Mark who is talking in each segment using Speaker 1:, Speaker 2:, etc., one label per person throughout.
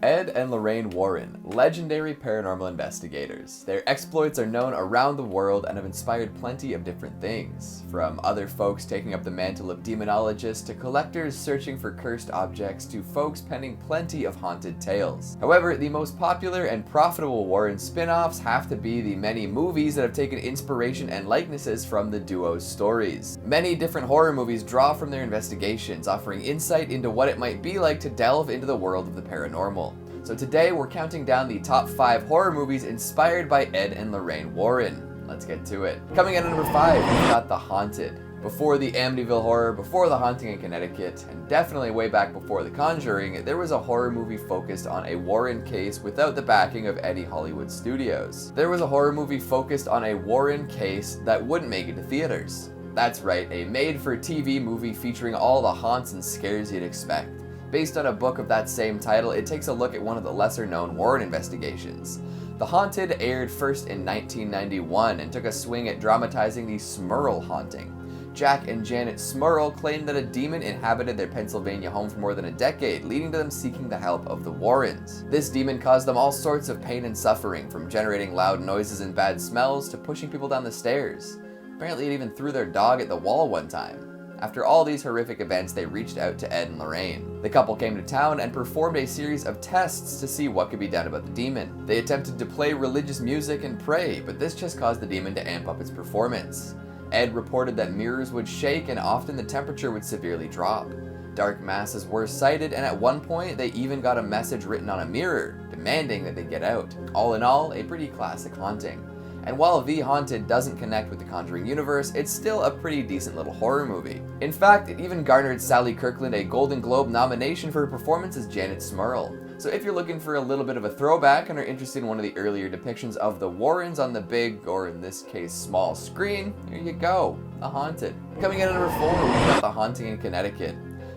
Speaker 1: Ed and Lorraine Warren, legendary paranormal investigators. Their exploits are known around the world and have inspired plenty of different things, from other folks taking up the mantle of demonologists to collectors searching for cursed objects to folks penning plenty of haunted tales. However, the most popular and profitable Warren spin-offs have to be the many movies that have taken inspiration and likenesses from the duo's stories. Many different horror movies draw from their investigations, offering insight into what it might be like to delve into the world of the paranormal. So today we're counting down the top 5 horror movies inspired by Ed and Lorraine Warren. Let's get to it. Coming in at number 5, we've got The Haunted. Before the Amityville Horror, before the Haunting in Connecticut, and definitely way back before the Conjuring, there was a horror movie focused on a Warren case without the backing of any Hollywood studios. There was a horror movie focused on a Warren case that wouldn't make it to theaters. That's right, a made-for-TV movie featuring all the haunts and scares you'd expect. Based on a book of that same title, it takes a look at one of the lesser-known Warren investigations. The Haunted aired first in 1991 and took a swing at dramatizing the Smurl haunting. Jack and Janet Smurl claimed that a demon inhabited their Pennsylvania home for more than a decade, leading to them seeking the help of the Warrens. This demon caused them all sorts of pain and suffering, from generating loud noises and bad smells to pushing people down the stairs. Apparently it even threw their dog at the wall one time. After all these horrific events, they reached out to Ed and Lorraine. The couple came to town and performed a series of tests to see what could be done about the demon. They attempted to play religious music and pray, but this just caused the demon to amp up its performance. Ed reported that mirrors would shake and often the temperature would severely drop. Dark masses were sighted, and at one point they even got a message written on a mirror, demanding that they get out. All in all, a pretty classic haunting. And while The Haunted doesn't connect with the Conjuring universe, it's still a pretty decent little horror movie. In fact, it even garnered Sally Kirkland a Golden Globe nomination for her performance as Janet Smurl. So if you're looking for a little bit of a throwback and are interested in one of the earlier depictions of the Warrens on the big, or in this case, small screen, here you go, The Haunted. Coming in at number 4, we've got The Haunting in Connecticut.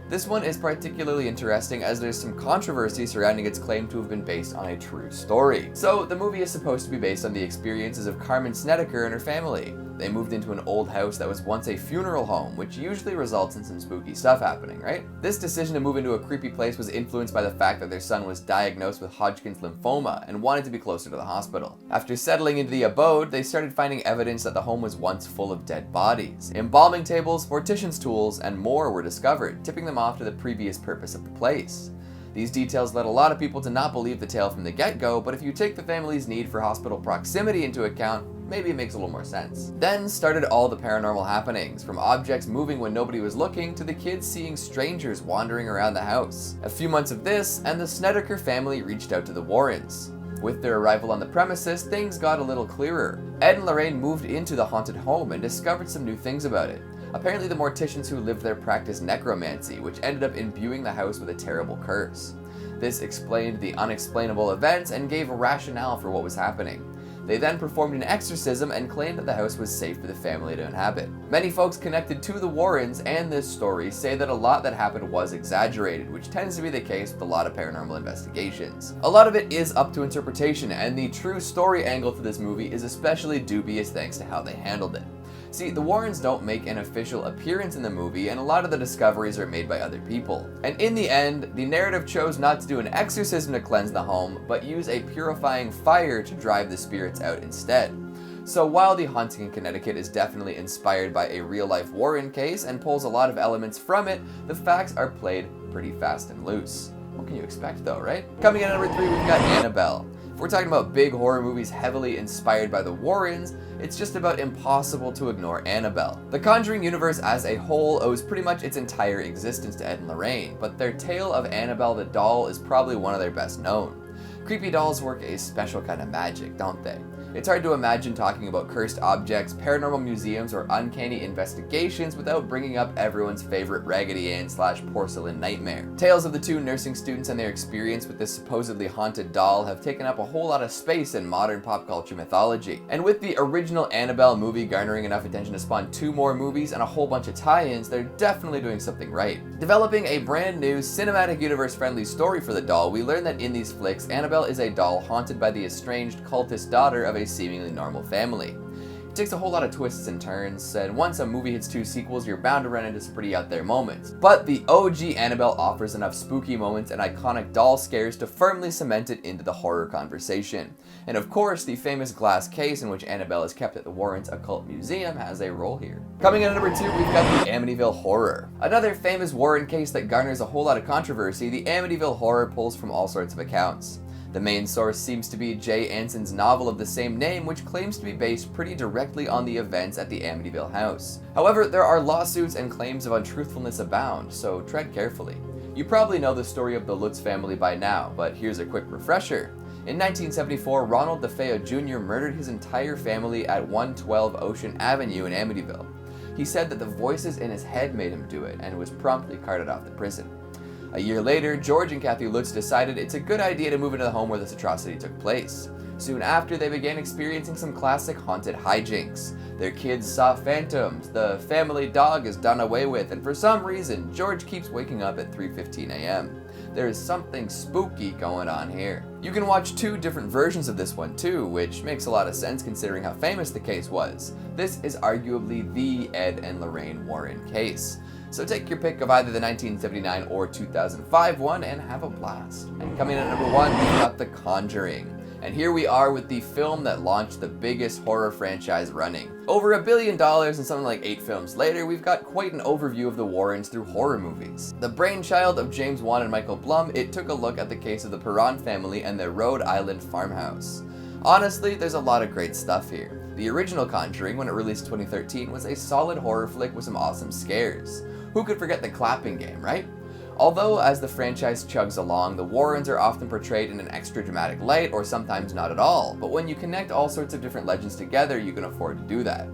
Speaker 1: This one is particularly interesting as there's some controversy surrounding its claim to have been based on a true story. So the movie is supposed to be based on the experiences of Carmen Snedeker and her family. They moved into an old house that was once a funeral home, which usually results in some spooky stuff happening, right? This decision to move into a creepy place was influenced by the fact that their son was diagnosed with Hodgkin's lymphoma and wanted to be closer to the hospital. After settling into the abode, they started finding evidence that the home was once full of dead bodies. Embalming tables, mortician's tools, and more were discovered, tipping them off to the previous purpose of the place. These details led a lot of people to not believe the tale from the get-go, but if you take the family's need for hospital proximity into account, maybe it makes a little more sense. Then started all the paranormal happenings, from objects moving when nobody was looking to the kids seeing strangers wandering around the house. A few months of this, and the Snedeker family reached out to the Warrens. With their arrival on the premises, things got a little clearer. Ed and Lorraine moved into the haunted home and discovered some new things about it. Apparently the morticians who lived there practiced necromancy, which ended up imbuing the house with a terrible curse. This explained the unexplainable events and gave a rationale for what was happening. They then performed an exorcism and claimed that the house was safe for the family to inhabit. Many folks connected to the Warrens and this story say that a lot that happened was exaggerated, which tends to be the case with a lot of paranormal investigations. A lot of it is up to interpretation, and the true story angle to this movie is especially dubious thanks to how they handled it. See, the Warrens don't make an official appearance in the movie, and a lot of the discoveries are made by other people. And in the end, the narrative chose not to do an exorcism to cleanse the home, but use a purifying fire to drive the spirits out instead. So while The Haunting in Connecticut is definitely inspired by a real-life Warren case and pulls a lot of elements from it, the facts are played pretty fast and loose. What can you expect though, right? Coming in at number 3, we've got Annabelle. If we're talking about big horror movies heavily inspired by the Warrens, it's just about impossible to ignore Annabelle. The Conjuring universe as a whole owes pretty much its entire existence to Ed and Lorraine, but their tale of Annabelle the Doll is probably one of their best known. Creepy dolls work a special kind of magic, don't they? It's hard to imagine talking about cursed objects, paranormal museums, or uncanny investigations without bringing up everyone's favorite Raggedy Ann / porcelain nightmare. Tales of the two nursing students and their experience with this supposedly haunted doll have taken up a whole lot of space in modern pop culture mythology. And with the original Annabelle movie garnering enough attention to spawn 2 more movies and a whole bunch of tie-ins, they're definitely doing something right. Developing a brand new cinematic universe friendly story for the doll, we learn that in these flicks, Annabelle is a doll haunted by the estranged cultist daughter of a seemingly normal family. It takes a whole lot of twists and turns, and once a movie hits 2 sequels, you're bound to run into some pretty out there moments. But the OG Annabelle offers enough spooky moments and iconic doll scares to firmly cement it into the horror conversation. And of course, the famous glass case in which Annabelle is kept at the Warrens Occult Museum has a role here. Coming in at number 2, we've got the Amityville Horror. Another famous Warren case that garners a whole lot of controversy, the Amityville Horror pulls from all sorts of accounts. The main source seems to be Jay Anson's novel of the same name, which claims to be based pretty directly on the events at the Amityville house. However, there are lawsuits and claims of untruthfulness abound, so tread carefully. You probably know the story of the Lutz family by now, but here's a quick refresher. In 1974, Ronald DeFeo Jr. murdered his entire family at 112 Ocean Avenue in Amityville. He said that the voices in his head made him do it, and was promptly carted off to prison. A year later, George and Kathy Lutz decided it's a good idea to move into the home where this atrocity took place. Soon after, they began experiencing some classic haunted hijinks. Their kids saw phantoms, the family dog is done away with, and for some reason, George keeps waking up at 3:15 a.m. There is something spooky going on here. You can watch 2 different versions of this one too, which makes a lot of sense considering how famous the case was. This is arguably the Ed and Lorraine Warren case. So take your pick of either the 1979 or 2005 one and have a blast. And coming in at number 1, we've got The Conjuring. And here we are with the film that launched the biggest horror franchise running. Over $1 billion and something like 8 films later, we've got quite an overview of the Warrens through horror movies. The brainchild of James Wan and Michael Blum, it took a look at the case of the Perron family and their Rhode Island farmhouse. Honestly, there's a lot of great stuff here. The original Conjuring, when it released in 2013, was a solid horror flick with some awesome scares. Who could forget the clapping game, right? Although, as the franchise chugs along, the Warrens are often portrayed in an extra dramatic light, or sometimes not at all, but when you connect all sorts of different legends together, you can afford to do that.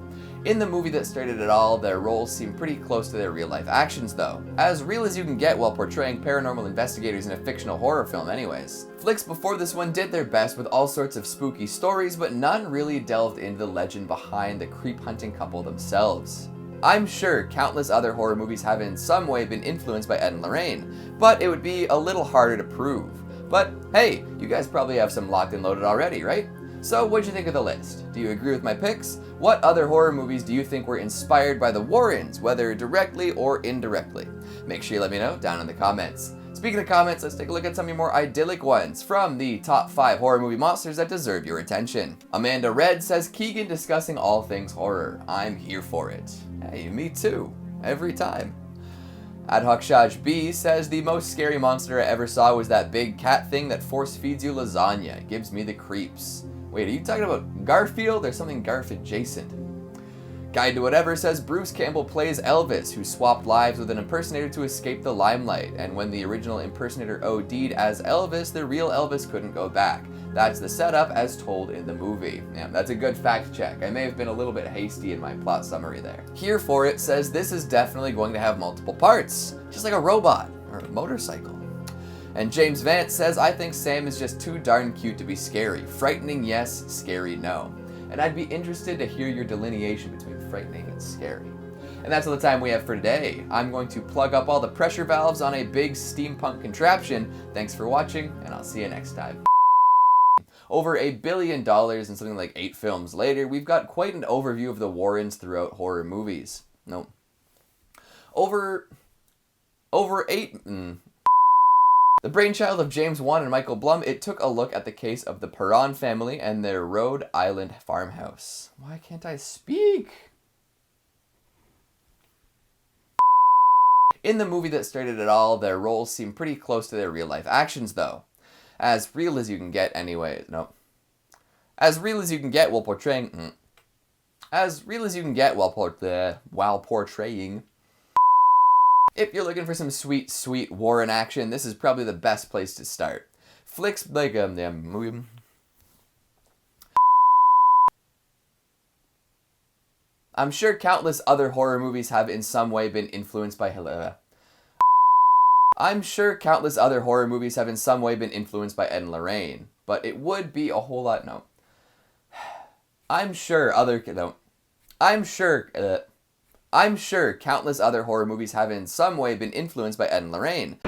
Speaker 1: In the movie that started it all, their roles seem pretty close to their real-life actions though. As real as you can get while portraying paranormal investigators in a fictional horror film anyways. Flicks before this one did their best with all sorts of spooky stories, but none really delved into the legend behind the creep-hunting couple themselves. I'm sure countless other horror movies have in some way been influenced by Ed and Lorraine, but it would be a little harder to prove. But hey, you guys probably have some locked and loaded already, right? So what'd you think of the list? Do you agree with my picks? What other horror movies do you think were inspired by the Warrens, whether directly or indirectly? Make sure you let me know down in the comments. Speaking of comments, let's take a look at some of your more idyllic ones from the top 5 horror movie monsters that deserve your attention. Amanda Red says, Keegan discussing all things horror. I'm here for it. Hey, me too. Every time. Adhokshaj B says, the most scary monster I ever saw was that big cat thing that force feeds you lasagna. It gives me the creeps. Wait, are you talking about Garfield or something Garf adjacent? Guide to Whatever says Bruce Campbell plays Elvis, who swapped lives with an impersonator to escape the limelight, and when the original impersonator OD'd as Elvis, the real Elvis couldn't go back. That's the setup as told in the movie. Yeah, that's a good fact check. I may have been a little bit hasty in my plot summary there. Here For It says this is definitely going to have multiple parts, just like a robot or a motorcycle. And James Vance says, I think Sam is just too darn cute to be scary. Frightening, yes. Scary, no. And I'd be interested to hear your delineation between frightening and scary. And that's all the time we have for today. I'm going to plug up all the pressure valves on a big steampunk contraption. Thanks for watching, and I'll see you next time. Over $1 billion and something like 8 films later, we've got quite an overview of the Warrens throughout horror movies. No. Over 8... The brainchild of James Wan and Michael Blum, it took a look at the case of the Perron family and their Rhode Island farmhouse. Why can't I speak? In the movie that started it all, their roles seem pretty close to their real-life actions though. As real as you can get anyways. No. As real as you can get while portraying... As real as you can get while portraying... If you're looking for some sweet, sweet Warren action, this is probably the best place to start. Flicks like movie. I'm sure countless other horror movies have in some way been influenced by I'm sure countless other horror movies have in some way been influenced by Ed and Lorraine, but it would be a whole lot no. I'm sure countless other horror movies have in some way been influenced by Ed and Lorraine.